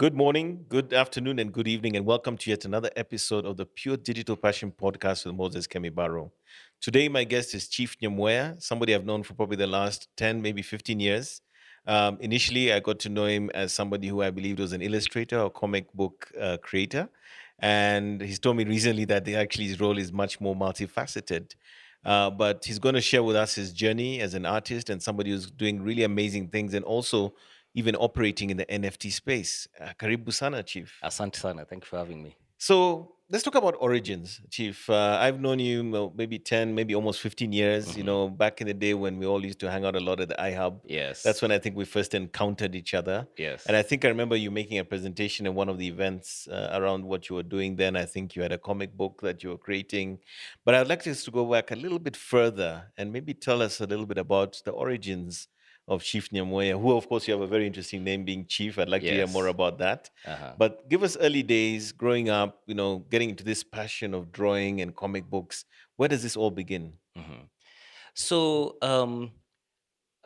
Good morning, good afternoon, and good evening, and welcome to yet another episode of the Pure Digital Passion Podcast with Moses Kemibaro. Today, my guest is Chief Nyamweya, somebody I've known for probably the last 10, maybe 15 years. Initially, I got to know him as somebody who I believed was an illustrator or comic book creator. And he's told me recently that actually his role is much more multifaceted. But he's going to share with us his journey as an artist and somebody who's doing really amazing things and also even operating in the NFT space. Karibu sana, Chief. Asante sana. Thank you for having me. So let's talk about origins, Chief. I've known you maybe 10, maybe almost 15 years. You hmm know, back in the day when we all used to hang out a lot at the iHub. That's Yes. when I think we first encountered each other. And Yes. I think I remember you making a presentation in one of the events around what you were doing then. I think you had a comic book that you were creating. But I'd like us to go back a little bit further and maybe tell us a little bit about the origins of Chief Nyamweya, who, of course, you have a very interesting name being Chief. I'd like to hear more Yes. about that. Uh-huh. But give us early days, growing up, getting into this passion of drawing and comic books. Where does this all begin? hmm So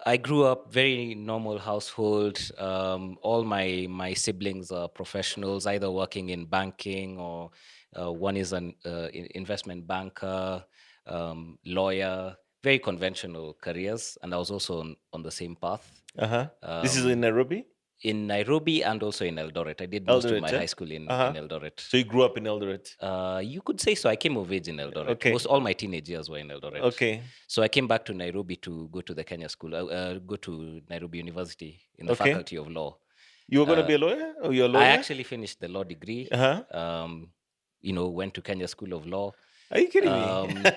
I grew up very normal household. All my siblings are professionals, either working in banking or one is an investment banker, lawyer. Very conventional careers, and I was also on the same path. Uh-huh. This is in Um, Nairobi? in Nairobi and also in Eldoret. I did most of my Eldoret, eh? high school in Uh-huh. Eldoret. So you grew up in Eldoret. You could say so. I came of age in Eldoret. Okay. All my teenage years were in Eldoret. Okay. So I came back to Nairobi to go to the Kenya school, go to Nairobi University in the Okay. Faculty of Law. You were going to Uh, be a lawyer? Or you're a I lawyer? actually finished the law degree. Uh-huh. Went to Kenya School of Law. Are you kidding me?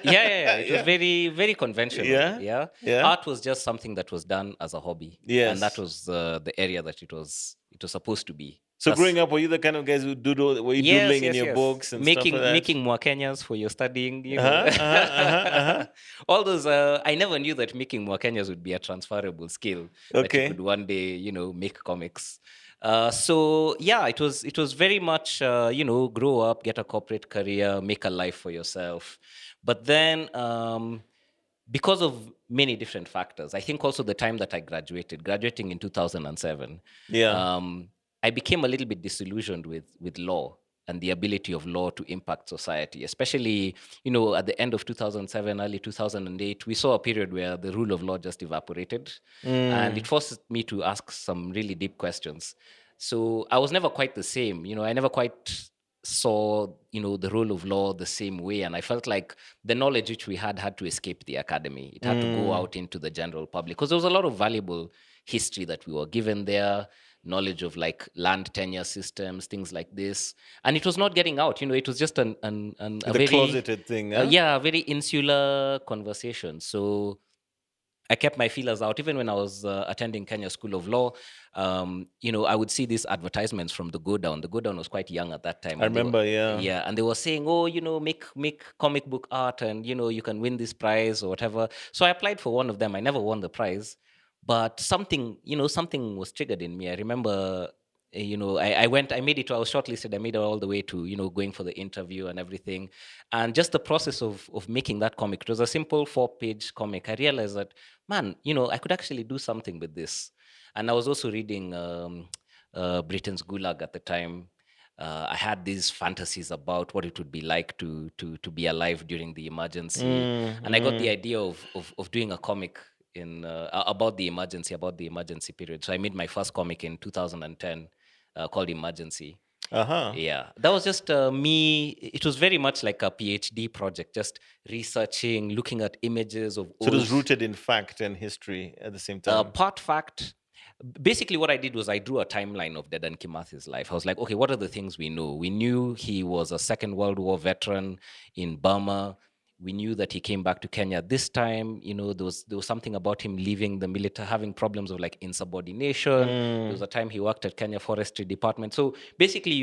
Yeah. It was Yeah. very, very conventional. Yeah. Yeah, Yeah. art was just something that was done as a hobby, and that Yes. was the area that it was supposed to be. So growing up, were you the kind of guys who doodle, were you Yes, doodling in yes, your yes. books and stuff like Making that? more Kenyans for your studying, Uh-huh. Uh-huh. Uh-huh. Uh-huh. All those. I never knew that making more Kenyans would be a transferable skill that you could Okay. one day, make comics. So yeah, it was very much, grow up, get a corporate career, make a life for yourself. But then, because of many different factors, I think also the time that I graduating in 2007, Yeah. I became a little bit disillusioned with law and the ability of law to impact society, especially, at the end of 2007, early 2008, we saw a period where the rule of law just evaporated, and it Mm. forced me to ask some really deep questions. So I was never quite the same. I never quite saw, the role of law the same way, and I felt like the knowledge which we had to escape the academy. It had to go Mm. out into the general public, because there was a lot of valuable history that we were given there, knowledge of like land tenure systems, things like this, and it was not getting out. It was just a The very closeted thing, huh? yeah, a very insular conversation. So I kept my feelers out. Even when I was attending Kenya School of Law, I would see these advertisements from the Go Down. The Go Down was quite young at that time, I and they were, remember, yeah. yeah, and they were saying, oh, make comic book art, and you can win this prize or whatever. So I applied for one of them. I never won the prize, but something was triggered in me. I remember. I made it. I was shortlisted. I made it all the way to going for the interview and everything, and just the process of making that comic. It was a simple 4-page comic. I realized that, man, I could actually do something with this. And I was also reading Britain's Gulag at the time. I had these fantasies about what it would be like to be alive during the emergency, Mm, and I got the mm. idea of doing a comic in about the emergency period. So I made my first comic in 2010 called Emergency. Uh-huh. Yeah, that was just me. It was very much like a PhD project, just researching, looking at images of So it old was rooted in fact and history at the same time. part fact. Basically, what I did was I drew a timeline of Dedan Kimathi's life. I was like, okay, what are the things we know? We knew he was a Second World War veteran in Burma. We knew that he came back to Kenya this time. There was something about him leaving the military, having problems of like insubordination. There was Mm. a time he worked at Kenya Forestry Department. So basically,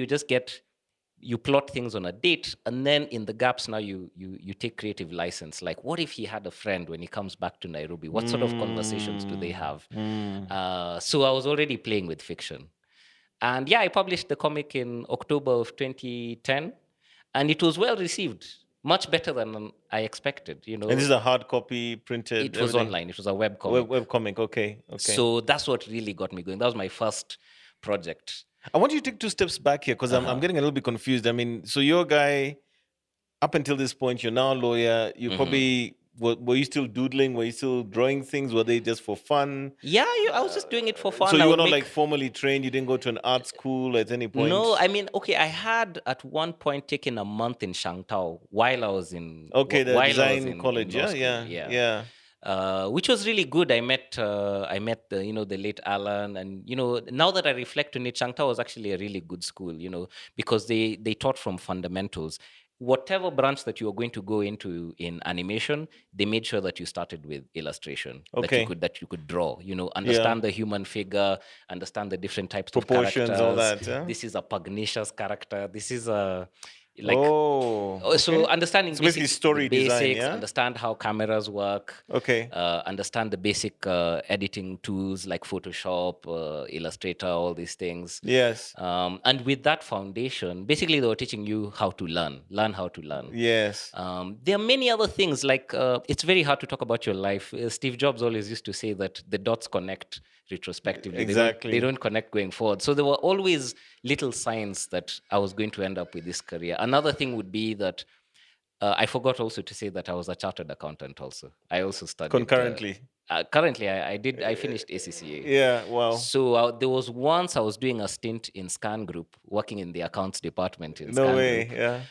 you plot things on a date, and then in the gaps now you take creative license. Like, what if he had a friend when he comes back to Nairobi? What sort of conversations do they Mm. have? Mm. So I was already playing with fiction, and yeah, I published the comic in October of 2010, and it was well received, much better than I expected. And this is a hard copy, printed, It was everything. online. It was a web comic. Web comic. Okay. Okay. So that's what really got me going. That was my first project. I want you to take two steps back here because I'm getting a little bit confused. I mean, so you're a guy up until this point, you're now a lawyer. You probably were you still doodling? Were you still drawing things? Were they just for fun? Yeah, I was just doing it for So fun. I you were would not make. like formally trained. You didn't go to an art school at any point. No, I mean, okay, I had at one point taken a month in Shangtao while I was in Okay, the while I was design in college. law Yeah, school. yeah, Yeah. yeah. Which was really good. I met the the late Alan, and now that I reflect on it, Shangta was actually a really good school, because they taught from fundamentals. Whatever branch that you were going to go into in animation, they made sure that you started with illustration, Okay. that you could draw, Yeah. understand the human figure, understand the different types Proportions, all of characters. that. Yeah. This is a pugnacious character. This is a like Oh, so okay. understanding So basically the story design, basics, yeah? understand how cameras work, Okay. understand the basic editing tools like Photoshop, Illustrator, all these things. Yes. And with that foundation, basically they were teaching you how to learn how to learn. Yes. There are many other things like it's very hard to talk about your life. Steve Jobs always used to say that the dots connect retrospectively. Exactly. They don't connect going forward. So there were always little signs that I was going to end up with this career. Another thing would be that I forgot also to say that I was a chartered accountant also. I also studied Concurrently. currently I finished ACCA. Yeah, wow. So there was once I was doing a stint in Scan Group, working in the accounts department in No Scan way, Group. yeah.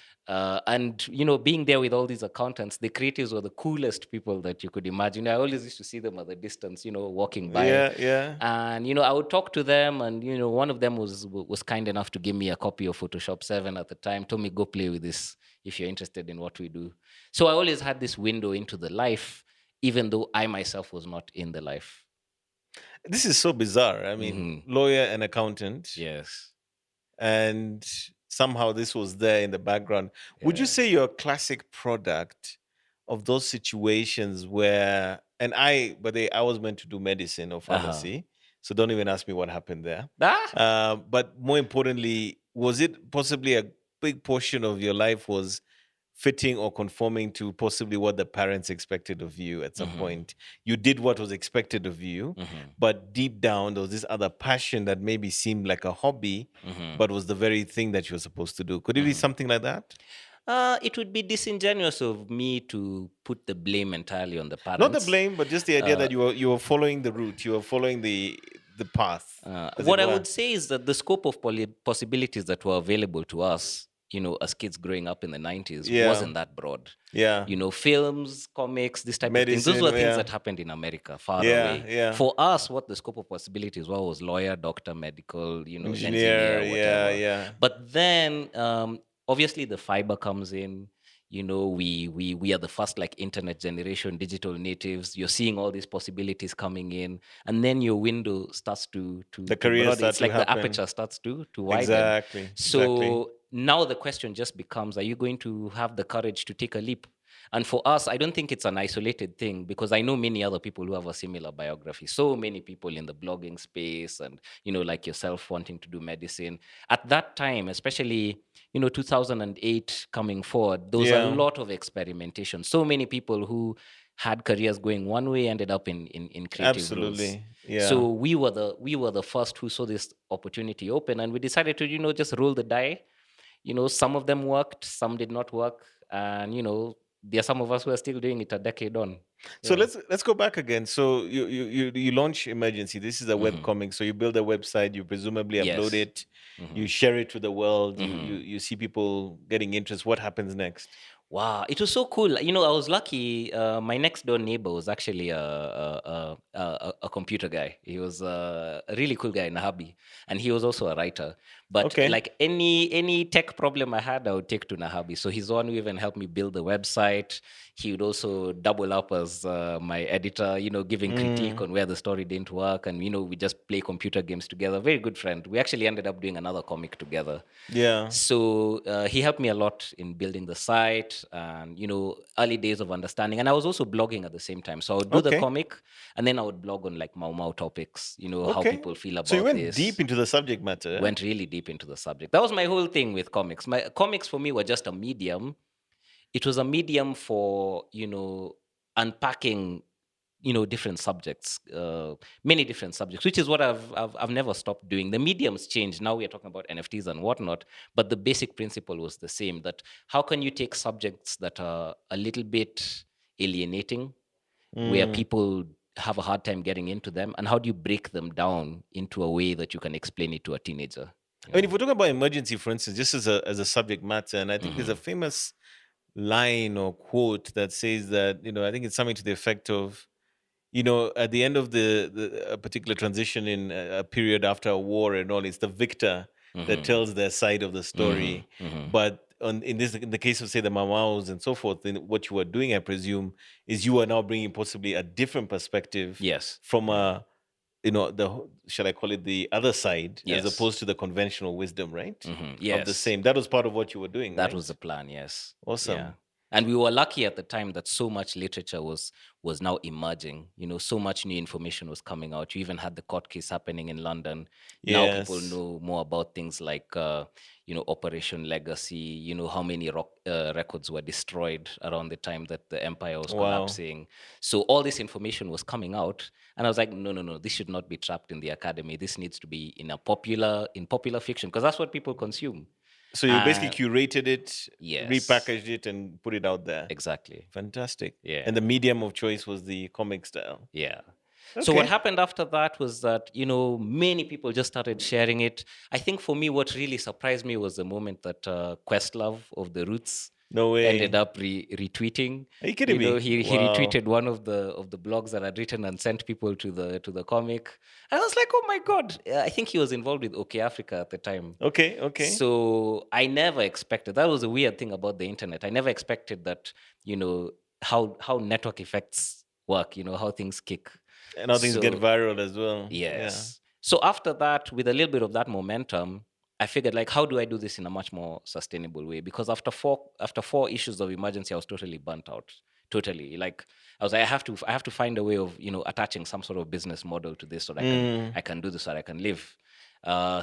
And being there with all these accountants, the creatives were the coolest people that you could imagine. I always used to see them at the distance, walking by. Yeah, yeah. And I would talk to them, and one of them was kind enough to give me a copy of Photoshop 7 at the time. Told me, go play with this if you're interested in what we do. So I always had this window into the life, even though I myself was not in the life. This is so bizarre. I mean, lawyer and accountant. Yes. And somehow this was there in the background. Would you say you're a classic product of those situations where, but I was meant to do medicine or pharmacy, so don't even ask me what happened there. But more importantly, was it possibly a big portion of your life was fitting or conforming to possibly what the parents expected of you at some point? You did what was expected of you, but deep down there was this other passion that maybe seemed like a hobby, but was the very thing that you were supposed to do. Could it be something like that? It would be disingenuous of me to put the blame entirely on the parents. Not the blame, but just the idea that you were following the route, you were following the path. What I would say is that the scope of possibilities that were available to us, as kids growing up in the 90s, wasn't that broad. Yeah. Films, comics, this type of things. Those were things that happened in America, far away. Yeah. For us, what the scope of possibilities was lawyer, doctor, medical, engineer, whatever. Yeah. But then, obviously, the fiber comes in. We are the first like internet generation, digital natives. You're seeing all these possibilities coming in, and then your window starts to the career broaden. starts It's like to happen. the aperture starts to widen. Exactly. So now the question just becomes: are you going to have the courage to take a leap? And for us, I don't think it's an isolated thing, because I know many other people who have a similar biography. So many people in the blogging space, and like yourself wanting to do medicine. At that time, especially 2008 coming forward, there was a lot of experimentation. So many people who had careers going one way ended up in creative roles. Yeah. So we were the first who saw this opportunity open, and we decided to just roll the die. Some of them worked, some did not work, and there are some of us who are still doing it a decade on. So let's go back again. So you launch Emergency. This is a webcomic. So you build a website, you presumably upload it, you share it to the world, you see people getting interest. What happens next? Wow, it was so cool. I was lucky. My next door neighbor was actually a computer guy. He was a really cool guy in Nahabi, and he was also a writer. But like any tech problem I had, I would take to Nahabi. So he's the one who even helped me build the website. He would also double up as my editor, giving critique on where the story didn't work, and we just play computer games together. Very good friend. We actually ended up doing another comic together. Yeah. So he helped me a lot in building the site, and early days of understanding. And I was also blogging at the same time. So I would do the comic, and then I would blog on like Mau topics. How people feel about this. So you went deep into the subject matter. Went really deep into the subject. That was my whole thing with comics. My comics for me were just a medium. It was a medium for unpacking different subjects, many different subjects, which is what I've never stopped doing. The mediums changed. Now we are talking about NFTs and whatnot, but the basic principle was the same. That how can you take subjects that are a little bit alienating, where Mm. people have a hard time getting into them, and how do you break them down into a way that you can explain it to a teenager? I mean, if we're talking about emergency, for instance, just as a subject matter, and I think there's a famous line or quote that says that, I think it's something to the effect of, at the end of the a particular transition in a period after a war and all, it's the victor that Mm-hmm. tells their side of the story. Mm-hmm. Mm-hmm. But in the case of, say, the Mamaos and so forth, then what you are doing, I presume, is you are now bringing possibly a different perspective Yes. from shall I call it, the other side, as Yes. opposed to the conventional wisdom, right? Mm-hmm. Of the Yes. same. That was part of what you were doing, That right? was the plan, yes. Yeah. Awesome. And we were lucky at the time that so much literature was now emerging. So much new information was coming out. You even had the court case happening in London. Now people Yes. know more about things like Operation Legacy, how many records were destroyed around the time that the empire was Wow. collapsing. So all this information was coming out. And I was like, no, this should not be trapped in the academy. This needs to be in popular fiction, because that's what people consume. So you basically curated it, Yes, repackaged it, and put it out there. exactly. Fantastic. Yeah, And the medium of choice was the comic style. yeah. So what Okay. happened after that was that, many people just started sharing it. I think for me, what really surprised me was the moment that Questlove of the Roots No ended way. up retweeting. Are you kidding me? He Wow. retweeted one of the blogs that I'd written and sent people to the comic. And I was like, oh my God. I think he was involved with OK Africa at the time. Okay, okay. So I never expected, that was a weird thing about the internet. I never expected that, how network effects work, how things kick. And how things get So viral as well. Yeah. yes. So after that, with a little bit of that momentum, I figured, like, how do I do this in a much more sustainable way? Because after four issues of emergency, I was totally burnt out. Totally. Like, I was like, I have to find a way of, attaching some sort of business model to this so that Mm. I can do this, so that I can live.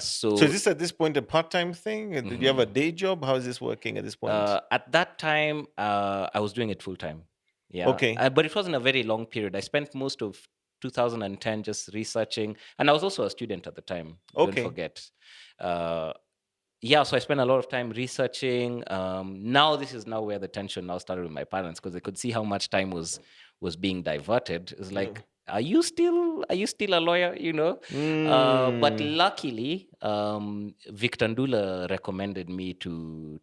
So is this at this point a part-time thing? Did you have a Mhm. day job? How is this working at this point? At that time, I was doing it full time. Yeah, Okay. but it wasn't a very long period. I spent most of 2010 just researching, and I was also a student at the time. Don't Okay. forget. Uh, yeah, so I spent a lot of time researching. Now this is now where the tension now started with my parents, because they could see how much time was being diverted. It's like, are you still a lawyer? But Mm. luckily, Victor Ndula recommended me to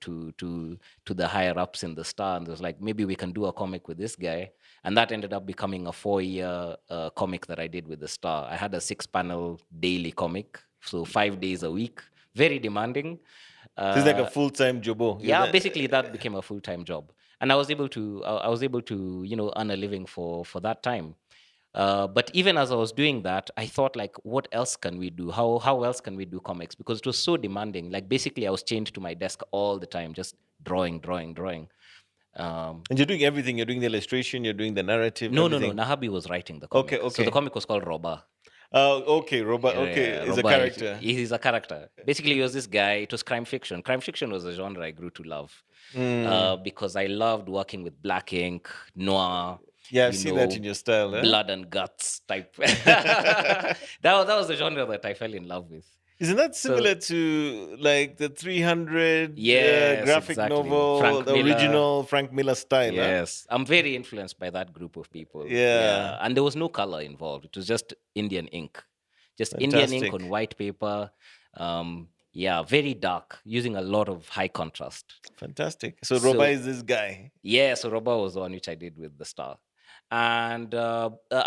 the higher ups in the Star, and was like, maybe we can do a comic with this guy, and that ended up becoming a 4-year comic that I did with the Star. I had a 6-panel daily comic, so 5 days a week, very demanding. So it's like a Uh, full-time job. yeah, basically that became a full-time job, and I was able to earn a living for that time. But even as I was doing that, I thought, like, what else can we do? How else can we do comics? Because it was so demanding. Like, basically, I was chained to my desk all the time, just drawing, drawing, drawing. Um, And you're doing everything. You're doing the illustration, you're doing the narrative, no. everything. Nahabi was writing the Okay, comic, so the okay. comic was called Roba. Okay, Robert. Okay, Yeah, is a Roba. character. He's a character. Basically, he was this guy. It was crime fiction. Crime fiction was a genre I grew to love, Mm. because I loved working with black ink, noir, Yeah, I see that in your style, eh? blood and guts type. That was the genre that I fell in love with. Isn't that So similar to like the 300 yes, graphic exactly. novel, Frank the Miller. original Frank Miller style, huh? Yes, I'm very influenced by that group of people. Yeah, Yeah, and there was no color involved. It was just Indian ink, just Indian ink on fantastic. white paper. Yeah, very dark, using a lot of high contrast. Fantastic. So Roba So is this guy. yeah, so Roba was the one which I did with the Star. And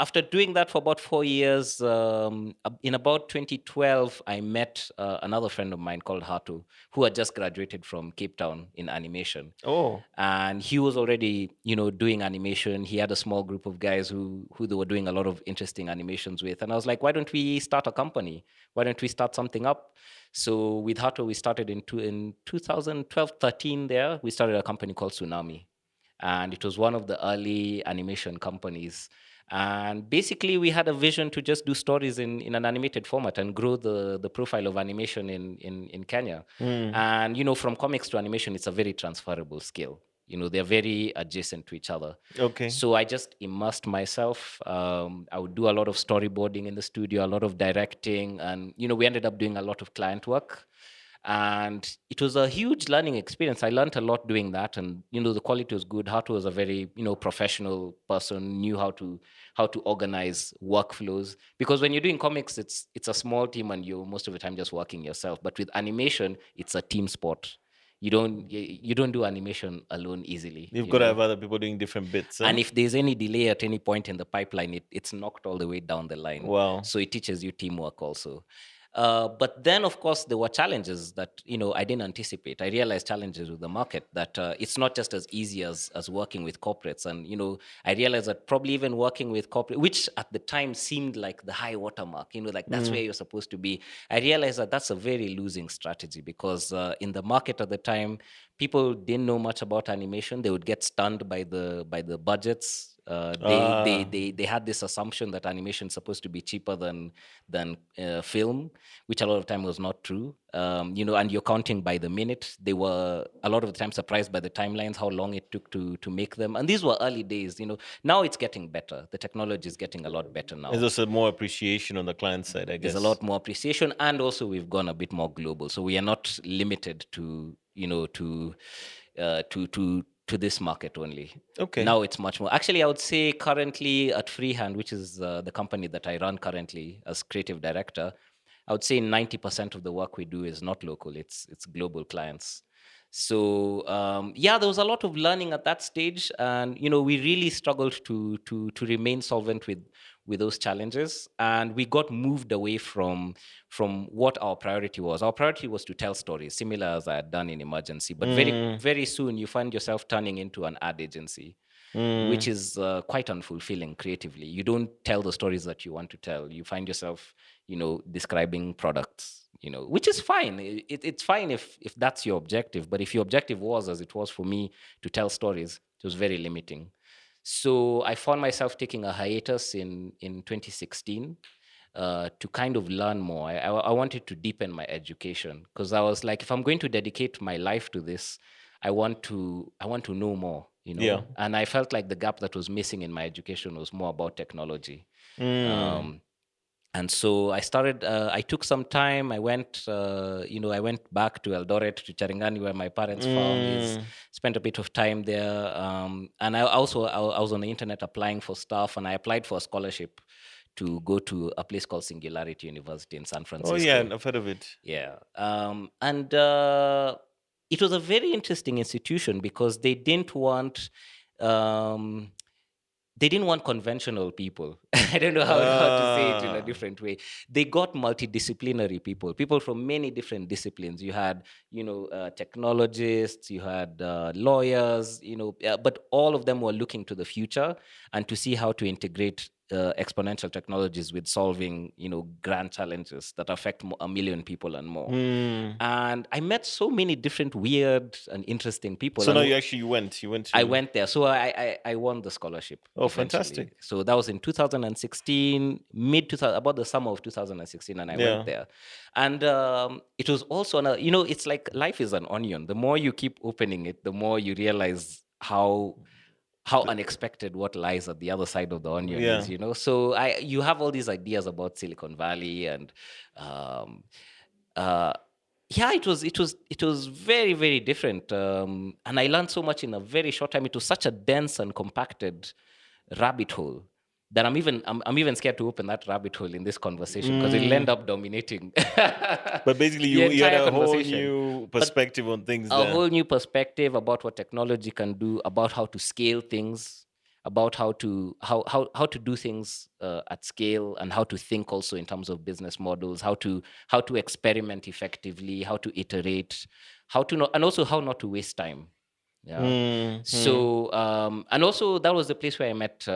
after doing that for about 4 years, in about 2012, I met another friend of mine called Hatu, who had just graduated from Cape Town in animation. Oh, And he was already, doing animation. He had a small group of guys who they were doing a lot of interesting animations with. And I was like, why don't we start a company? Why don't we start something up? So with Hato, we started in 2012, 13 there. We started a company called Tsunami. And it was one of the early animation companies. And basically, we had a vision to just do stories in an animated format and grow the profile of animation in Kenya. mm, And, from comics to animation, it's a very transferable skill. they're very adjacent to each other. Okay. So I just immersed myself. I would do a lot of storyboarding in the studio, a lot of directing, and we ended up doing a lot of client work. And it was a huge learning experience. I learned a lot doing that, and the quality was good. Hato was a very professional person, knew how to organize workflows, because when you're doing comics, it's a small team and you're most of the time just working yourself. But with animation, it's a team sport. You don't do animation alone easily. You've got to have other people doing different bits. Huh? And if there's any delay at any point in the pipeline, it's knocked all the way down the line. Wow. So it teaches you teamwork also. But then, of course, there were challenges that I didn't anticipate. I realized challenges with the market, that it's not just as easy as working with corporates. And I realized that probably even working with corporate, which at the time seemed like the high watermark, like that's where you're supposed to be. I realized that that's a very losing strategy, because in the market at the time, people didn't know much about animation. They would get stunned by the budgets. They had this assumption that animation is supposed to be cheaper than film, which a lot of time was not true. And you're counting by the minute. They were a lot of the time surprised by the timelines, how long it took to make them. And these were early days. Now it's getting better. The technology is getting a lot better now. There's also more appreciation on the client side, I guess. There's a lot more appreciation, and also we've gone a bit more global. So we are not limited to to this market only. Okay. Now it's much more. Actually, I would say currently at Freehand, which is the company that I run currently as creative director, I would say 90% of the work we do is not local. It's global clients. So there was a lot of learning at that stage, and we really struggled to remain solvent with those challenges, and we got moved away from what our priority was. Our priority was to tell stories, similar as I had done in Emergency, but very very soon you find yourself turning into an ad agency, which is quite unfulfilling creatively. You don't tell the stories that you want to tell. You find yourself describing products, which is fine. It's fine if that's your objective, but if your objective was, as it was for me, to tell stories, it was very limiting. So I found myself taking a hiatus in 2016 to kind of learn more. I wanted to deepen my education, because I was like, if I'm going to dedicate my life to this, I want to know more, Yeah. And I felt like the gap that was missing in my education was more about technology. And so I started, I took some time. I went, I went back to Eldoret, to Charangani, where my parents' farm is, spent a bit of time there. And I was on the internet applying for stuff, and I applied for a scholarship to go to a place called Singularity University in San Francisco. Oh, yeah, I've heard of it. Yeah. And it was a very interesting institution, because they didn't want conventional people. I don't know how to say it in a different way. They got multidisciplinary people from many different disciplines. You had, technologists, you had lawyers, but all of them were looking to the future and to see how to integrate exponential technologies with solving, grand challenges that affect a million people and more. And I met so many different weird and interesting people. So and now you went to... I went there. So I won the scholarship. Oh, eventually. fantastic. So that was in 2016, about the summer of 2016, and I went there. And it was also, it's like life is an onion. The more you keep opening it, the more you realize how unexpected what lies at the other side of the onion is, So you have all these ideas about Silicon Valley, and it was very, very different, and I learned so much in a very short time. It was such a dense and compacted rabbit hole that I'm even scared to open that rabbit hole in this conversation, because it'll end up dominating. But basically, you had a whole new perspective on things. A whole new perspective about what technology can do, about how to scale things, about how to do things at scale, and how to think also in terms of business models, how to experiment effectively, how to iterate, and also how not to waste time. Yeah. So, and also that was the place where I met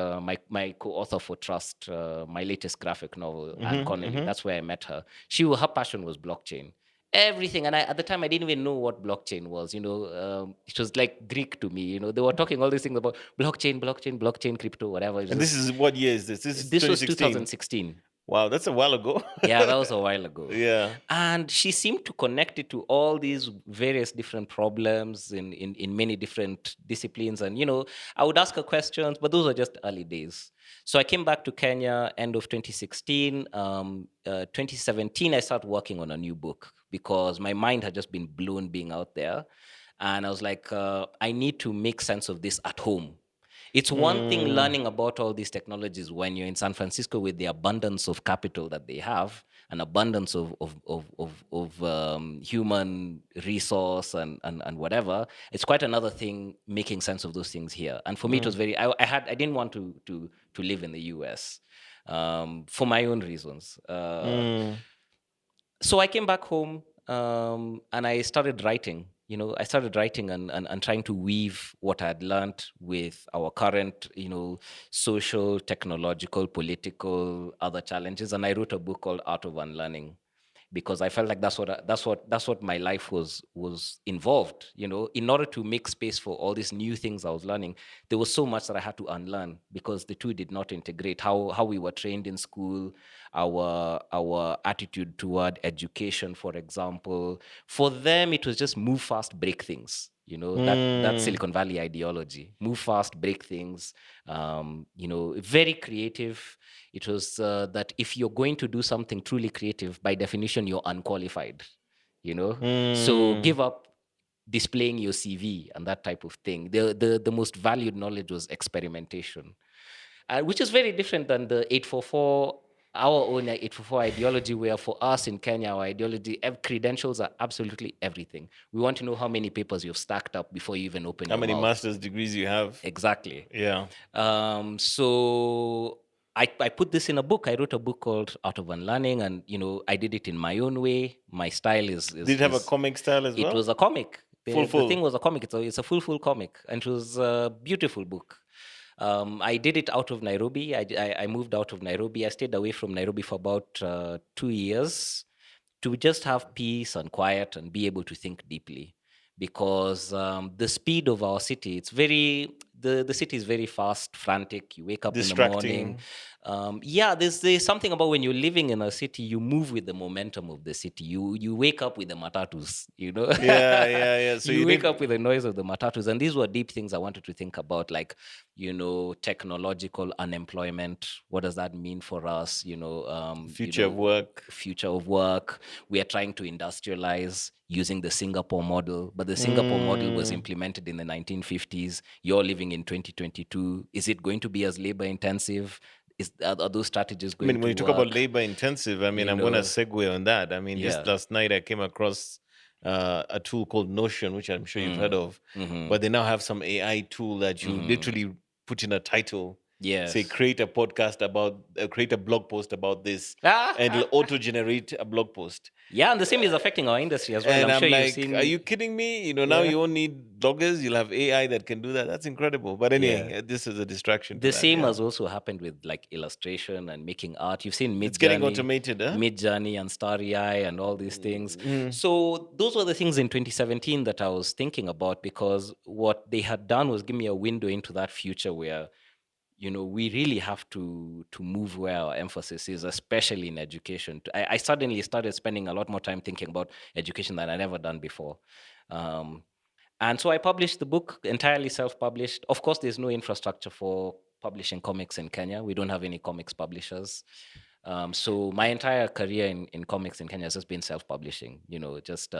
my co-author for Trust, my latest graphic novel, Anne Connolly. That's where I met her. Her passion was blockchain. Everything, and at the time I didn't even know what blockchain was. It was like Greek to me. They were talking all these things about blockchain, crypto, whatever. And this is what year is this? This was 2016. Wow, that's a while ago. Yeah, that was a while ago. Yeah. And she seemed to connect it to all these various different problems in many different disciplines. And, I would ask her questions, but those are just early days. So I came back to Kenya end of 2016. 2017, I started working on a new book because my mind had just been blown being out there. And I was like, I need to make sense of this at home. It's one thing Mm, learning about all these technologies when you're in San Francisco with the abundance of capital that they have, an abundance of human resource and whatever. It's quite another thing making sense of those things here. And for me, it was mm, very. I didn't want to live in the US for my own reasons. mm, So I came back home and I started writing. I started writing and trying to weave what I had learned with our current, social, technological, political, other challenges. And I wrote a book called Art of Unlearning because I felt like that's what my life was involved. In order to make space for all these new things I was learning, there was so much that I had to unlearn because the two did not integrate. How we were trained in school, our attitude toward education, for example. For them, it was just move fast, break things. That mm, Silicon Valley ideology: move fast, break things. Very creative. It was that if you're going to do something truly creative, by definition, you're unqualified. So mm, give up displaying your CV and that type of thing. The most valued knowledge was experimentation, which is very different than the 844, our own 844 ideology, where for us in Kenya, our ideology, credentials are absolutely everything. We want to know how many papers you've stacked up before you even open how your many mouth. master's degrees you have? Exactly. Yeah. So I put this in a book. I wrote a book called Art of Unlearning, and I did it in my own way. My style is Did is it have a is comic style as it well? was a comic. Full, The thing full. was a comic. It's a full comic, and it was a beautiful book. I did it out of Nairobi. I moved out of Nairobi. I stayed away from Nairobi for about 2 years to just have peace and quiet and be able to think deeply, because the speed of our city, the city is very fast, frantic. You wake up in the morning. Distracting. Yeah, there's something about when you're living in a city, you move with the momentum of the city. You wake up with the matatus, Yeah, yeah, yeah. So you you wake need. up with the noise of the matatus. And these were deep things I wanted to think about, like, technological unemployment. What does that mean for us? Future of work. Future of work. We are trying to industrialize using the Singapore model, but the Singapore model was Mm. implemented in the 1950s. You're living in 2022. Is it going to be as labor intensive? Are those strategies I going mean, to when you talk about work? labor intensive, I mean, You I'm going to know, segue on that. I mean, just yeah. last night I came across a tool called Notion, which I'm sure you've heard Mm. of, Mm-hmm. but they now have some AI tool that you Mm-hmm. literally put in a title, say, Yes. create a podcast about, create a blog post about this, and it'll auto generate a blog post. Yeah, and the same is affecting our industry as well. And I'm sure I'm you've like, are seen. you kidding me? Now Yeah. you won't need bloggers, you'll have AI that can do that. That's incredible. But Yeah. anyway, this is a distraction to The that. same Yeah. has also happened with like illustration and making art. You've seen It's getting Midjourney, automated, huh? Midjourney and Starry Eye and all these things. Mm, So those were the things in 2017 that I was thinking about, because what they had done was give me a window into that future where we really have to move where our emphasis is, especially in education. I suddenly started spending a lot more time thinking about education than I'd ever done before. Um, and so I published the book entirely self-published. Of course, there's no infrastructure for publishing comics in Kenya. We don't have any comics publishers. So my entire career in comics in Kenya has just been self-publishing. Just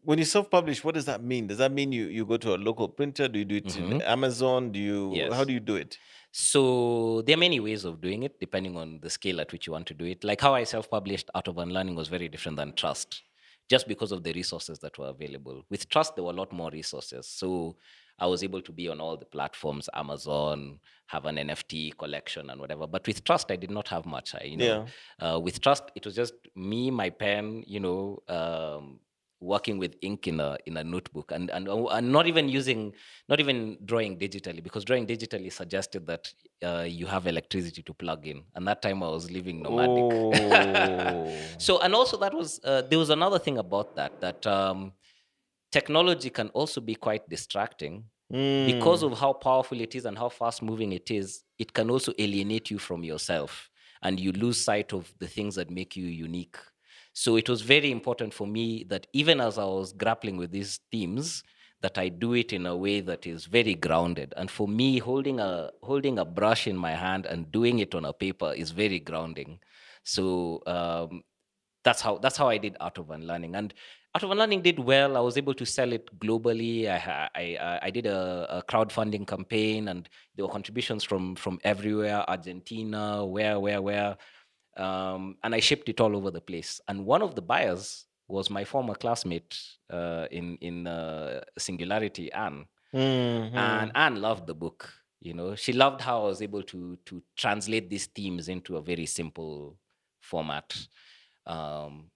When you self-publish, what does that mean? Does that mean you go to a local printer? Do you do it in mhm, Amazon? How yes. do you do it? So there are many ways of doing it, depending on the scale at which you want to do it. Like how I self-published Art of Unlearning was very different than Trust, just because of the resources that were available. With Trust, there were a lot more resources. So I was able to be on all the platforms, Amazon, have an NFT collection and whatever. But with Trust, I did not have much. Yeah. With Trust, it was just me, my pen, working with ink in a notebook, and not even drawing digitally, because drawing digitally suggested that you have electricity to plug in, and that time I was living nomadic. Oh. So, and also that was there was another thing about that technology can also be quite distracting, because Mm. of how powerful it is and how fast moving it is. It can also alienate you from yourself. and you lose sight of the things that make you unique. So it was very important for me that even as I was grappling with these themes, that I do it in a way that is very grounded. And for me, holding a brush in my hand and doing it on a paper is very grounding. So that's how I did Art of Unlearning, and Art of Unlearning did well. I was able to sell it globally. I did a crowdfunding campaign, and there were contributions from everywhere, Argentina, where, and I shipped it all over the place. And one of the buyers was my former classmate in Singularity, Anne. And Anne loved the book. She loved how I was able to translate these themes into a very simple format. Um,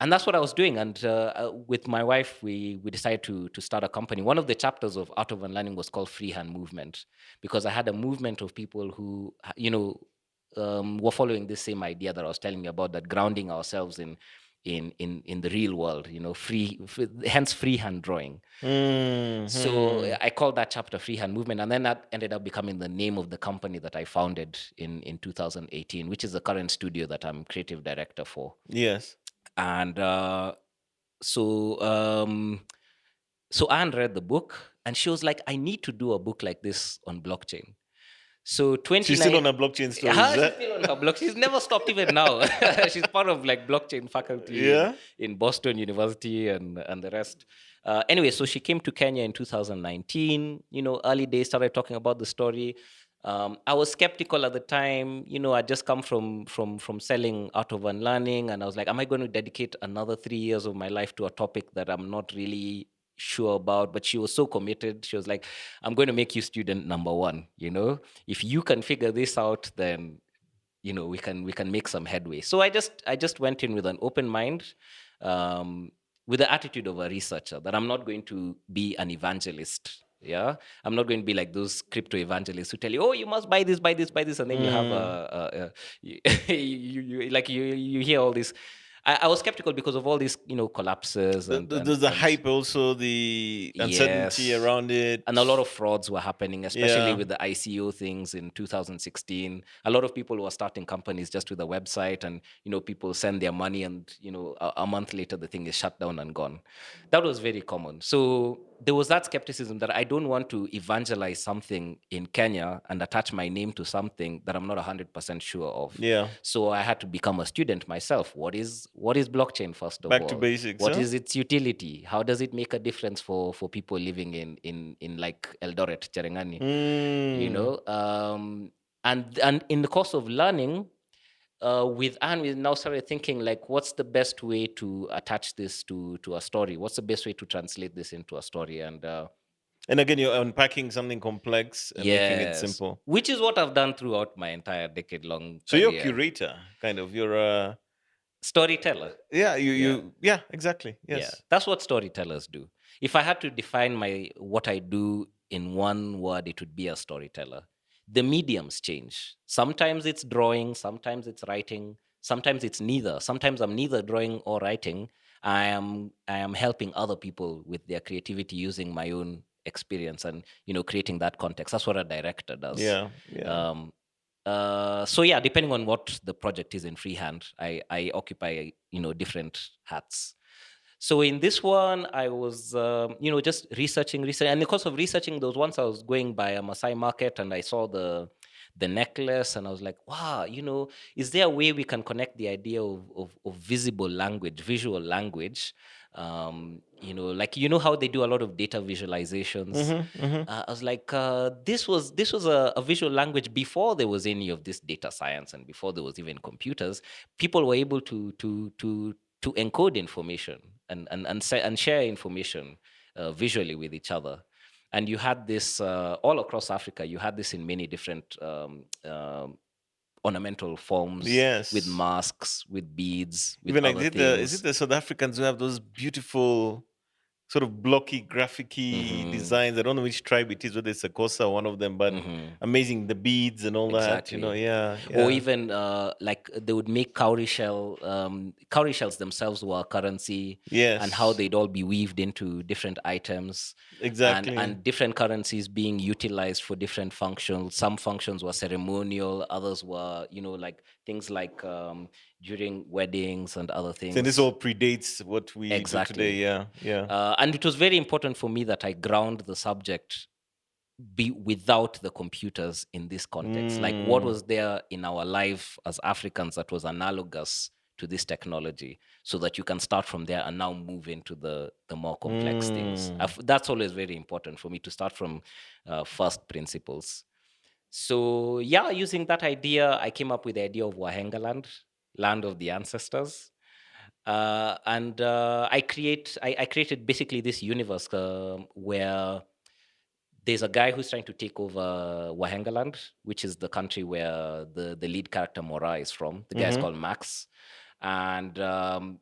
and that's what I was doing. And with my wife, we decided to start a company. One of the chapters of Art of Unlearning was called Freehand Movement, because I had a movement of people who, were following this same idea that I was telling you about, that grounding ourselves in the real world, hence freehand drawing. So I called that chapter Freehand Movement, and then that ended up becoming the name of the company that I founded in 2018, which is the current studio that I'm creative director for. Yes. And so Anne read the book, and she was like, I need to do a book like this on blockchain. So She's still on a blockchain story. she's still on her block. She's never stopped even now. She's part of like blockchain faculty in Boston University and the rest. Anyway, so she came to Kenya in 2019. Early days, started talking about the story. I was skeptical at the time. I'd just come from selling Art of Unlearning, and I was like, am I going to dedicate another 3 years of my life to a topic that I'm not really sure about? But she was so committed. She was like, I'm going to make you student number one. If you can figure this out, then we can make some headway. So I just went in with an open mind, with the attitude of a researcher, that I'm not going to be an evangelist. Yeah, I'm not going to be like those crypto evangelists who tell you, oh, you must buy this, and then you have you hear all this. I was skeptical because of all these, collapses there's the hype, also the uncertainty around it, and a lot of frauds were happening, especially with the ICO things in 2016. A lot of people were starting companies just with a website, and people send their money, and a month later the thing is shut down and gone. That was very common. So there was that skepticism that I don't want to evangelize something in Kenya and attach my name to something that I'm not 100% sure of. Yeah. So I had to become a student myself. What is blockchain, first of all? Back to basics. What is its utility? How does it make a difference for people living in like Eldoret, Cherengani? And in the course of learning, with Anne, we now started thinking, like, what's the best way to attach this to a story? What's the best way to translate this into a story? And again, you're unpacking something complex and making it simple, which is what I've done throughout my entire decade-long So career. You're a curator, kind of. You're a storyteller. Yeah, yeah, exactly. Yes. Yeah, that's what storytellers do. If I had to define what I do in one word, it would be a storyteller. The mediums change. Sometimes it's drawing, sometimes it's writing, sometimes it's neither. Sometimes I'm neither drawing or writing. I am helping other people with their creativity using my own experience and creating that context. That's what a director does. Yeah. So yeah, depending on what the project is in freehand, I occupy different hats. So in this one, I was just researching, and in the course of researching those ones, I was going by a Maasai market, and I saw the necklace, and I was like, wow, is there a way we can connect the idea of visible language, visual language? Like how they do a lot of data visualizations. I was like, this was a visual language before there was any of this data science, and before there was even computers. People were able to encode information and share information visually with each other. And you had this all across Africa. You had this in many different ornamental forms, with masks, with beads, with even other like things. Is it the South Africans who have those beautiful sort of blocky, graphic-y designs? I don't know which tribe it is, whether it's a Xhosa or one of them, but amazing, the beads and all that, yeah. Or even like they would make cowrie shell. Cowrie shells themselves were a currency, and how they'd all be weaved into different items. Exactly. And different currencies being utilized for different functions. Some functions were ceremonial, others were, like things like during weddings and other So this things. all predates what we do today. Exactly. Yeah, yeah. And it was very important for me that I ground the subject be without the computers in this context. Like, what Mm, was there in our life as Africans that was analogous to this technology, so that you can start from there and now move into the more complex things. mm. That's always very important for me, to start from first principles. So yeah, using that idea, I came up with the idea of Wahenga land of the ancestors. And I created basically this universe where there's a guy who's trying to take over Wahengaland, which is the country where the lead character Mora is from. The guy is Mm-hmm. called Max, and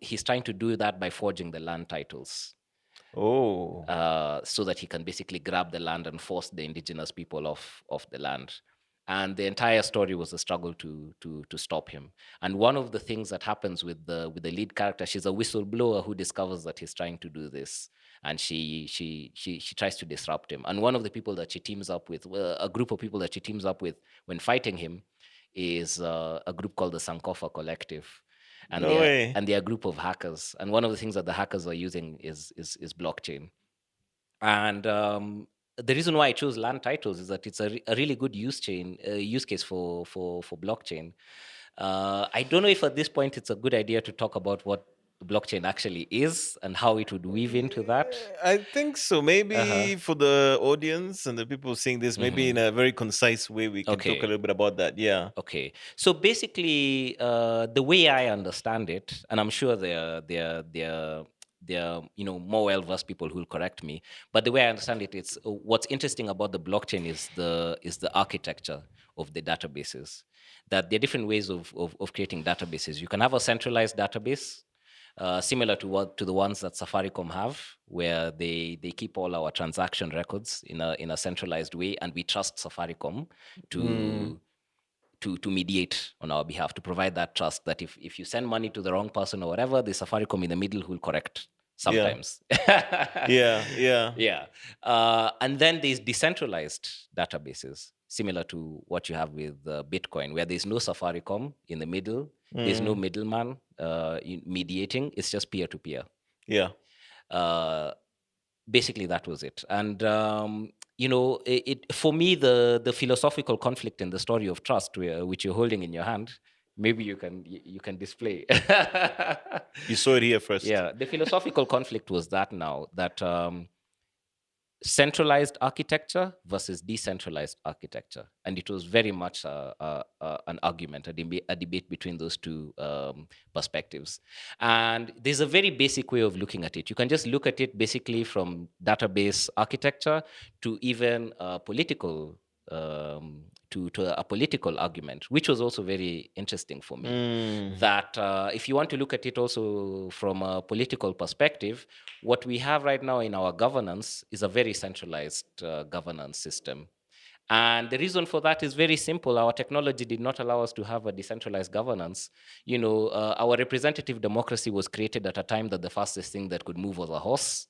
he's trying to do that by forging the land titles, Oh, so that he can basically grab the land and force the indigenous people off the land. And the entire story was a struggle to stop him. And one of the things that happens with the lead character, she's a whistleblower who discovers that he's trying to do this, and she tries to disrupt him. And one of the people that she teams up with, a group of people that she teams up with when fighting him, is a group called the Sankofa Collective, and no way. they're a group of hackers. And one of the things that the hackers are using is blockchain. And the reason why I chose land titles is that it's a really good use case for blockchain. I don't know if at this point it's a good idea to talk about what blockchain actually is and how it would weave into that. I think so. Uh-huh. Maybe for the audience and the people seeing this, maybe in hmm a very concise way, we can talk a Okay. little bit about that. Yeah. Okay. So basically, the way I understand it, and I'm sure there are more well-versed people who will correct me, but the way I understand it, it's what's interesting about the blockchain is the architecture of the databases. That there are different ways of creating databases. You can have a centralized database, similar to the ones that Safaricom have, where they keep all our transaction records in a centralized way, and we trust Safaricom Mm, to to mediate on our behalf, to provide that trust that if you send money to the wrong person or whatever, the Safaricom in the middle will correct yeah. sometimes. Yeah. Yeah. Yeah. And then there's decentralized databases, similar to what you have with Bitcoin, where there's no Safaricom in the middle, there's no Mm, middleman mediating, it's just peer to peer. yeah. Basically that was it. And it for me, the philosophical conflict in the story of trust, which you're holding in your hand, maybe you can display. You saw it here first. Yeah, the philosophical conflict was that centralized architecture versus decentralized architecture, and it was very much an argument, a debate between those two perspectives. And there's a very basic way of looking at it. You can just look at it basically from database architecture to even political to a political argument, which was also very interesting for me. Mm, That if you want to look at it also from a political perspective, what we have right now in our governance is a very centralized governance system. And the reason for that is very simple. Our technology did not allow us to have a decentralized governance. Our representative democracy was created at a time that the fastest thing that could move was a horse.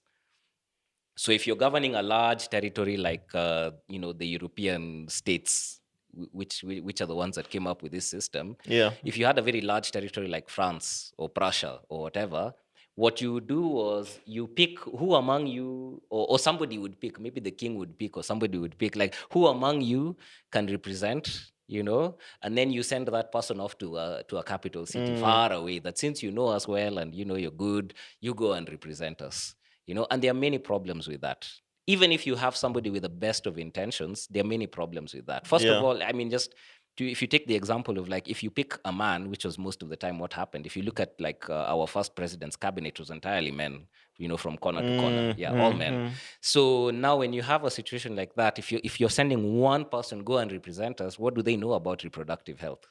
So if you're governing a large territory like the European states, which are the ones that came up with this system, yeah. if you had a very large territory like France or Prussia or whatever, what you would do was you pick who among you, or somebody would pick, maybe the king would pick, or somebody would pick, like, who among you can represent, and then you send that person off to a capital city Mm, far away, that since you know us well and you're good, you go and represent us. And there are many problems with that. Even if you have somebody with the best of intentions, there are many problems with that. First of yeah. all, I mean, if you take the example of, like, if you pick a man, which was most of the time what happened, if you look at, like, our first president's cabinet was entirely men, from corner to corner. Mm, Yeah, all mm, men. mm. So now when you have a situation like that, if you're sending one person go and represent us, what do they know about reproductive health?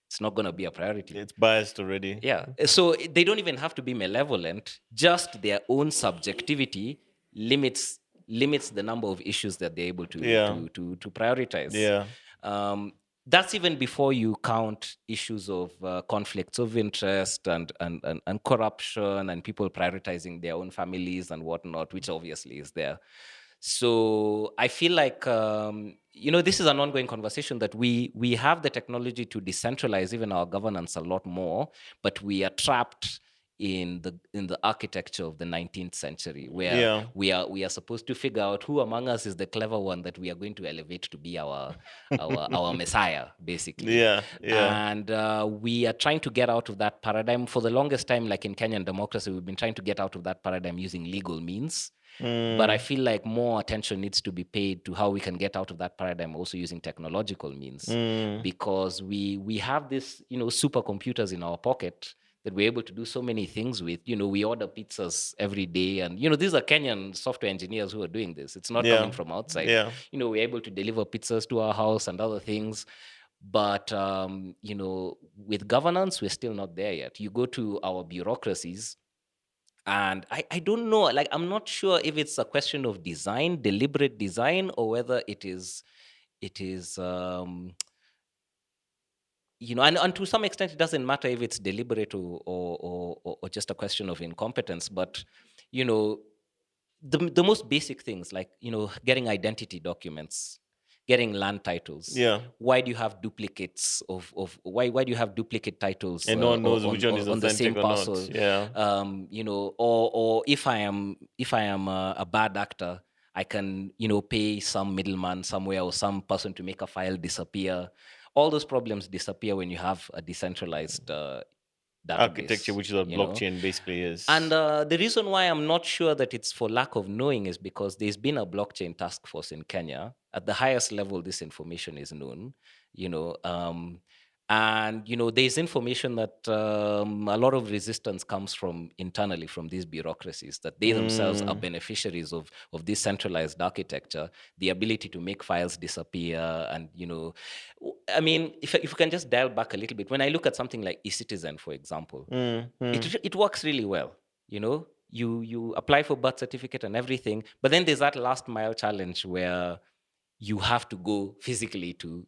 It's not going to be a priority. It's biased already. Yeah. So they don't even have to be malevolent. Just their own subjectivity limits the number of issues that they're able to Yeah. to prioritize. Yeah. That's even before you count issues of conflicts of interest and corruption and people prioritizing their own families and whatnot, which obviously is there. So I feel like this is an ongoing conversation that we have the technology to decentralize even our governance a lot more, but we are trapped in the architecture of the 19th century, where Yeah. we are supposed to figure out who among us is the clever one that we are going to elevate to be our messiah, basically. Yeah. Yeah. And we are trying to get out of that paradigm. For the longest time, like in Kenyan democracy, we've been trying to get out of that paradigm using legal means. But I Mm. feel like more attention needs to be paid to how we can get out of that paradigm also using technological means, Mm. because we have this, supercomputers in our pocket that we're able to do so many things with. We order pizzas every day, and these are Kenyan software engineers who are doing this. It's not coming Yeah. from outside. Yeah. We're able to deliver pizzas to our house and other things. But with governance, we're still not there yet. You go to our bureaucracies, and I don't know, like, I'm not sure if it's a question of design, deliberate design, or whether it is and to some extent it doesn't matter if it's deliberate or just a question of incompetence. But you know the most basic things, like getting identity documents, getting land titles. Yeah. Why do you have duplicates of why do you have duplicate titles And no one knows which on, one on is on the authentic same or not. parcel? Yeah. Or if I am a bad actor, I can pay some middleman somewhere or some person to make a file disappear. All those problems disappear when you have a decentralized Architecture, database. which is what blockchain basically And is. the reason why I'm not sure that it's for lack of knowing is because there's been a blockchain task force in Kenya. At the highest level, this information is known, you know. And there's information that a lot of resistance comes from internally from these bureaucracies, that they themselves are Mm. beneficiaries of this centralized architecture, the ability to make files disappear. And I mean, if you can just dial back a little bit, when I look at something like eCitizen, for example, Mm. Mm. it works really well. You apply for birth certificate and everything, but then there's that last mile challenge where you have to go physically to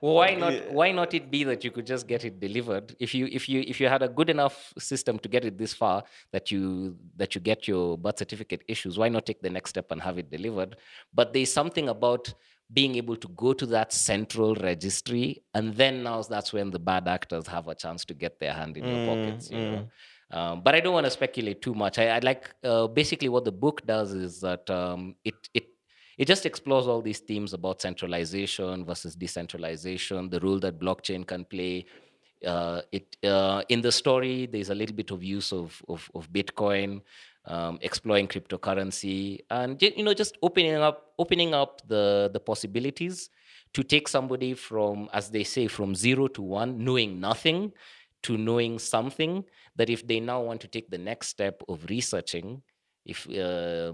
why not Yeah. why not it be that you could just get it delivered? If you had a good enough system to get it this far, that you get your birth certificate issues, why not take the next step and have it delivered? But there's something about being able to go to that central registry, and then now that's when the bad actors have a chance to get their hand in your Mm. pockets. Mm. But I don't want to speculate too much. I like basically what the book does is that it just explores all these themes about centralization versus decentralization, the role that blockchain can play. It In the story, there's a little bit of use of Bitcoin, exploring cryptocurrency, and just opening up the possibilities to take somebody from, as they say, from 0 to 1, knowing nothing, to knowing something, that if they now want to take the next step of researching, if they're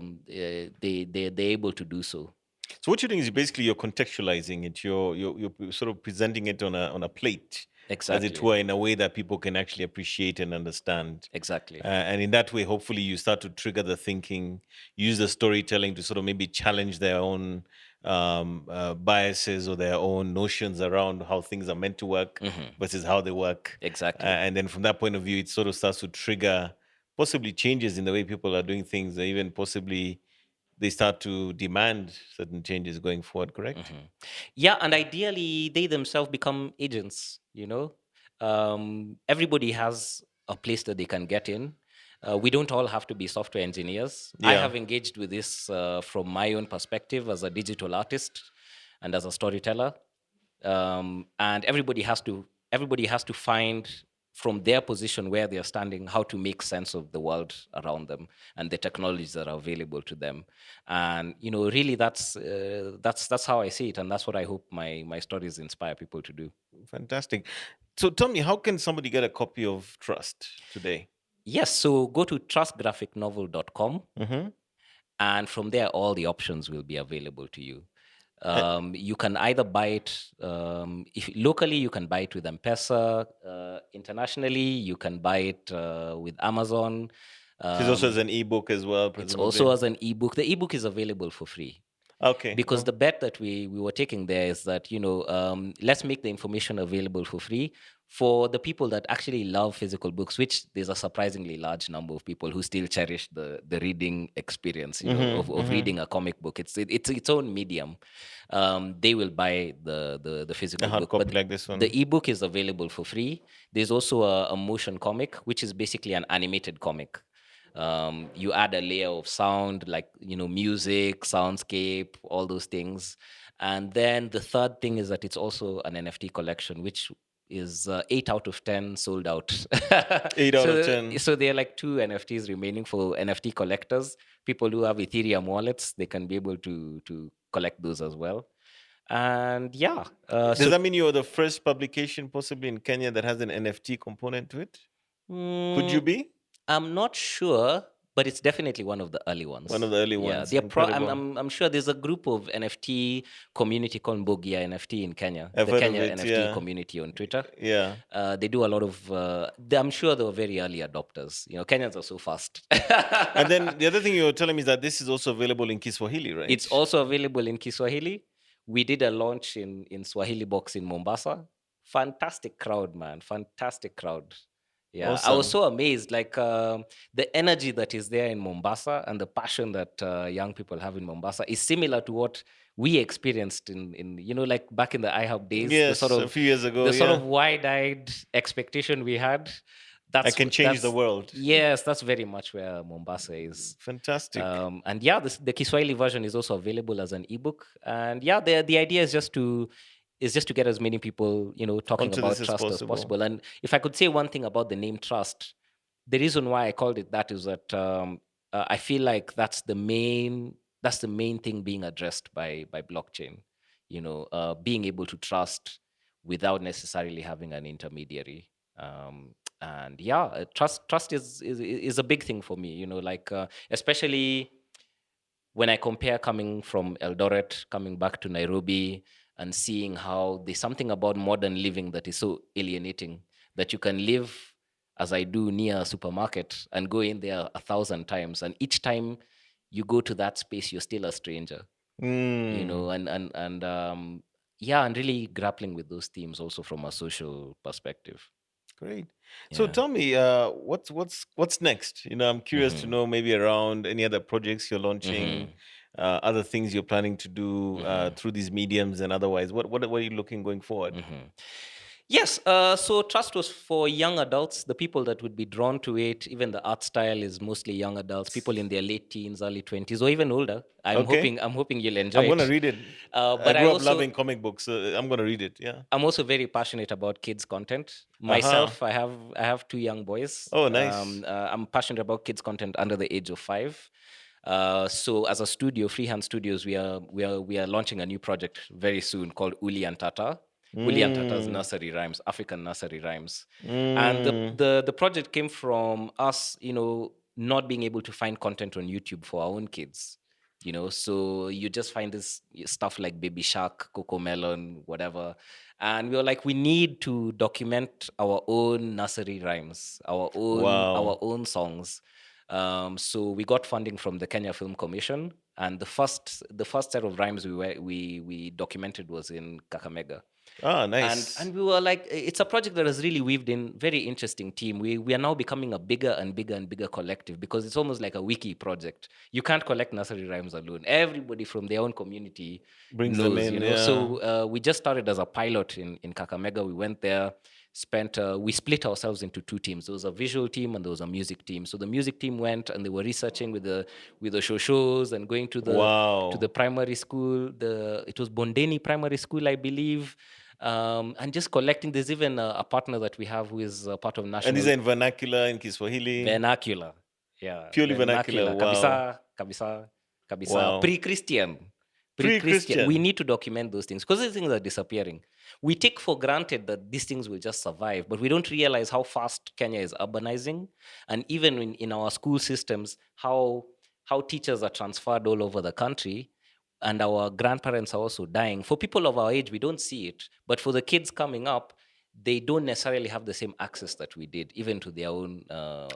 able to do so. So what you're doing is basically you're contextualizing it. You're sort of presenting it on a plate, as it Exactly. were, in a way that people can actually appreciate and understand. Exactly. And in that way, hopefully, you start to trigger the thinking, use the storytelling to sort of maybe challenge their own biases or their own notions around how things are meant to work Mhm. versus how they work. Exactly. And then from that point of view, it sort of starts to trigger possibly changes in the way people are doing things, or even possibly they start to demand certain changes going forward, correct? Mhm. Yeah, and ideally, they themselves become agents. Everybody has a place that they can get in. We don't all have to be software engineers. I Yeah. have engaged with this from my own perspective as a digital artist and as a storyteller. And everybody has to find, from their position where they are standing, how to make sense of the world around them and the technologies that are available to them. And really, that's how I see it, and that's what I hope my stories inspire people to do. Fantastic. So tell me, how can somebody get a copy of Trust today? Yes, so go to trustgraphicnovel.com, Mm-hmm. and from there all the options will be available to you. You can either buy it, if locally you can buy it with M-Pesa. Internationally, you can buy it with Amazon. There's also as Um, an ebook as well, it's also presumably. as an ebook. The ebook is available for free, Okay. because the bet that we were taking there is that let's make the information available for free, for the people that actually love physical books, which there's a surprisingly large number of people who still cherish the reading experience, of Mm-hmm. reading a comic book. It's its own medium. They will buy the A physical hard book, copy but like this the one. ebook is available for free. There's also a motion comic, which is basically an animated comic. You add a layer of sound, like music, soundscape, all those things. And then the third thing is that it's also an NFT collection, which is 8 out of 10 sold out. 8 out of 10. So there are like 2 NFTs remaining for NFT collectors. People who have Ethereum wallets, they can be able to collect those as well. And yeah, Does so that mean you're the first publication possibly in Kenya that has an NFT component to it? Could you mm, be I'm not sure, but it's definitely one of the early one of ones. the early Yeah, ones? they're Incredible. I'm sure there's a group of NFT community called Mbogia NFT in Kenya, I've the heard of Kenya it. NFT Yeah. community on Twitter. Yeah. They do a lot of. I'm sure they were very early adopters. Kenyans are so fast. And then the other thing you were telling me is that this is also available in Kiswahili, right? It's also available in Kiswahili. We did a launch in Swahili Box in Mombasa. Fantastic crowd, man. Fantastic crowd. Yeah, I was Awesome. so amazed. Like the energy that is there in Mombasa and the passion that young people have in Mombasa is similar to what we experienced in like back in the iHub days. Yes, a few years ago. The sort Yeah. of wide-eyed expectation we had. I can change the world. Yes, that's very much where Mombasa is. Fantastic. And yeah, the Kiswahili version is also available as an ebook. And yeah, the idea is just to get as many people, talking Onto this about as trust as possible. possible. And if I could say one thing about the name trust, the reason why I called it that is that I feel like that's the main thing being addressed by blockchain. Being able to trust without necessarily having an intermediary. And yeah, trust is a big thing for me. Like especially when I compare coming from Eldoret, coming back to Nairobi, and seeing how there's something about modern living that is so alienating, that you can live as I do near a supermarket and go in there 1,000 times, and each time you go to that space, you're still a stranger. Mm, And yeah, and really grappling with those themes also from a social perspective. great. So Yeah. tell me, what's next? I'm curious to Mm-hmm. know maybe around any other projects you're launching, Mm-hmm. other things you're planning to do Mm-hmm. through these mediums and otherwise. What are you looking going forward? Mm-hmm. Yes, so trust was for young adults, the people that would be drawn to it. Even the art style is mostly young adults, people in their late teens, early 20s, or even older. I'm Okay, hoping I'm hoping you'll enjoy I'm gonna it. read it. I But grew up loving comic books. So I'm gonna read it. Yeah. I'm also very passionate about kids content. Aha. Myself, I have 2 young boys. Oh, nice. I'm passionate about kids content under the age of 5. So as a studio, Freehand Studios, we are launching a new project very soon called Uli and Tata. Uli and Tata's Mm, nursery rhymes, African nursery rhymes. And the, mm. the the project came from us, not being able to find content on YouTube for our own kids. So you just find this stuff like Baby Shark, Coco Melon, whatever. And we were like, we need to document our own nursery rhymes, our Wow. own songs. So we got funding from the Kenya Film Commission, and the first set of rhymes we documented was in Kakamega. Ah, And nice. we were like, it's a project that has really weaved in very interesting team. We are now becoming a bigger and bigger and bigger collective, because it's almost like a wiki project. You can't collect nursery rhymes alone. Everybody from their own community Brings them knows. in. Yeah. So we just started as a pilot in Kakamega. We went there, we split ourselves into 2 teams. There was a visual team and there was a music team. So the music team went and they were researching with the shows and going to the Wow. primary school. It was Bondeni Primary School, I believe. And just collecting. There's even a partner that we have who is a part of And these national are in vernacular, in Kiswahili. vernacular. Yeah, Purely vernacular. vernacular. Wow. Kabisa, kabisa, kabisa. Wow. Pre-Christian. Pre-Christian. We Pre-Christian. need to document those things because these things are disappearing. We take for granted that these things will just survive, but we don't realize how fast Kenya is urbanizing. And even in our school systems, how teachers are transferred all over the country, and our grandparents are also dying. For people of our age, we don't see it, but for the kids coming up, they don't necessarily have the same access that we did, even to their own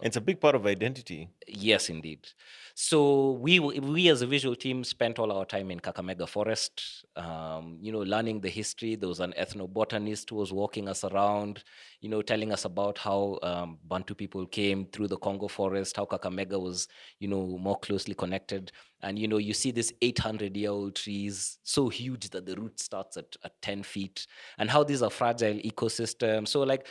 It's a big part of identity. Yes, indeed. So we as a visual team spent all our time in Kakamega Forest, learning the history. There was an ethnobotanist who was walking us around, telling us about how Bantu people came through the Congo forest, how Kakamega was, more closely connected. And, you see this 800-year-old trees, so huge that the root starts at 10 feet, and how these are fragile ecosystems. So, like,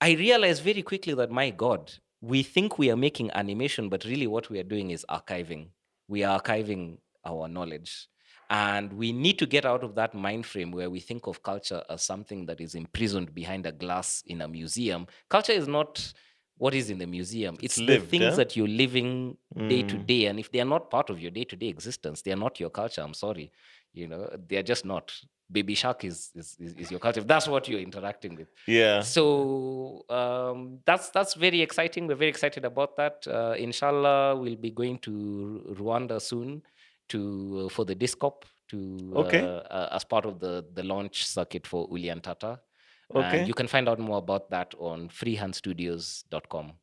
I realized very quickly that, my God, we think we are making animation, but really what we are doing is archiving. We are archiving our knowledge. And we need to get out of that mind frame where we think of culture as something that is imprisoned behind a glass in a museum. Culture is not what is in the museum, It's it's the lived, things huh? that you're living day to Mm. day. And if they are not part of your day to day existence, they are not your culture. I'm sorry. They are just not. Baby Shark is your culture, if that's what you're interacting with. Yeah. So that's very exciting. We're very excited about that. Inshallah, we'll be going to Rwanda soon to for the Discop to Okay. as part of the launch circuit for Ulian Tata. And Okay. you can find out more about that on freehandstudios.com.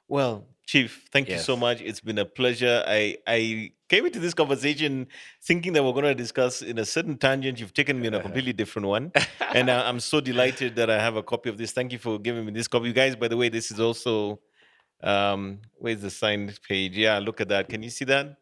Well, Chief, thank you so Yes. much. It's been a pleasure. I came into this conversation thinking that we're going to discuss in a certain tangent. You've taken me in a completely different one. And I'm so delighted that I have a copy of this. Thank you for giving me this copy. You guys, by the way, this is also, where's the signed page? Yeah, look at that. Can you see that?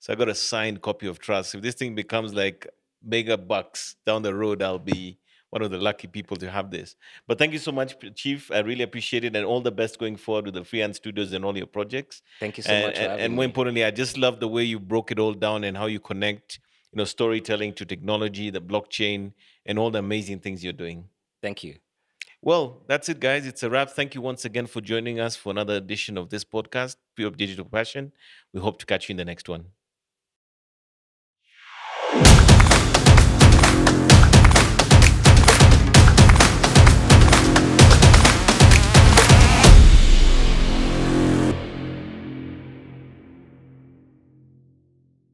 So I got a signed copy of Trust. If this thing becomes like mega bucks down the road, I'll be one of the lucky people to have this. But thank you so much, Chief. I really appreciate it, and all the best going forward with the Freehand Studios and all your projects. Thank you so And, much for and and having more me. importantly, I just love the way you broke it all down and how you connect, storytelling to technology, the blockchain, and all the amazing things you're doing. Thank you. Well, that's it, guys. It's a wrap. Thank you once again for joining us for another edition of this podcast, Pure Digital Passion. We hope to catch you in the next one.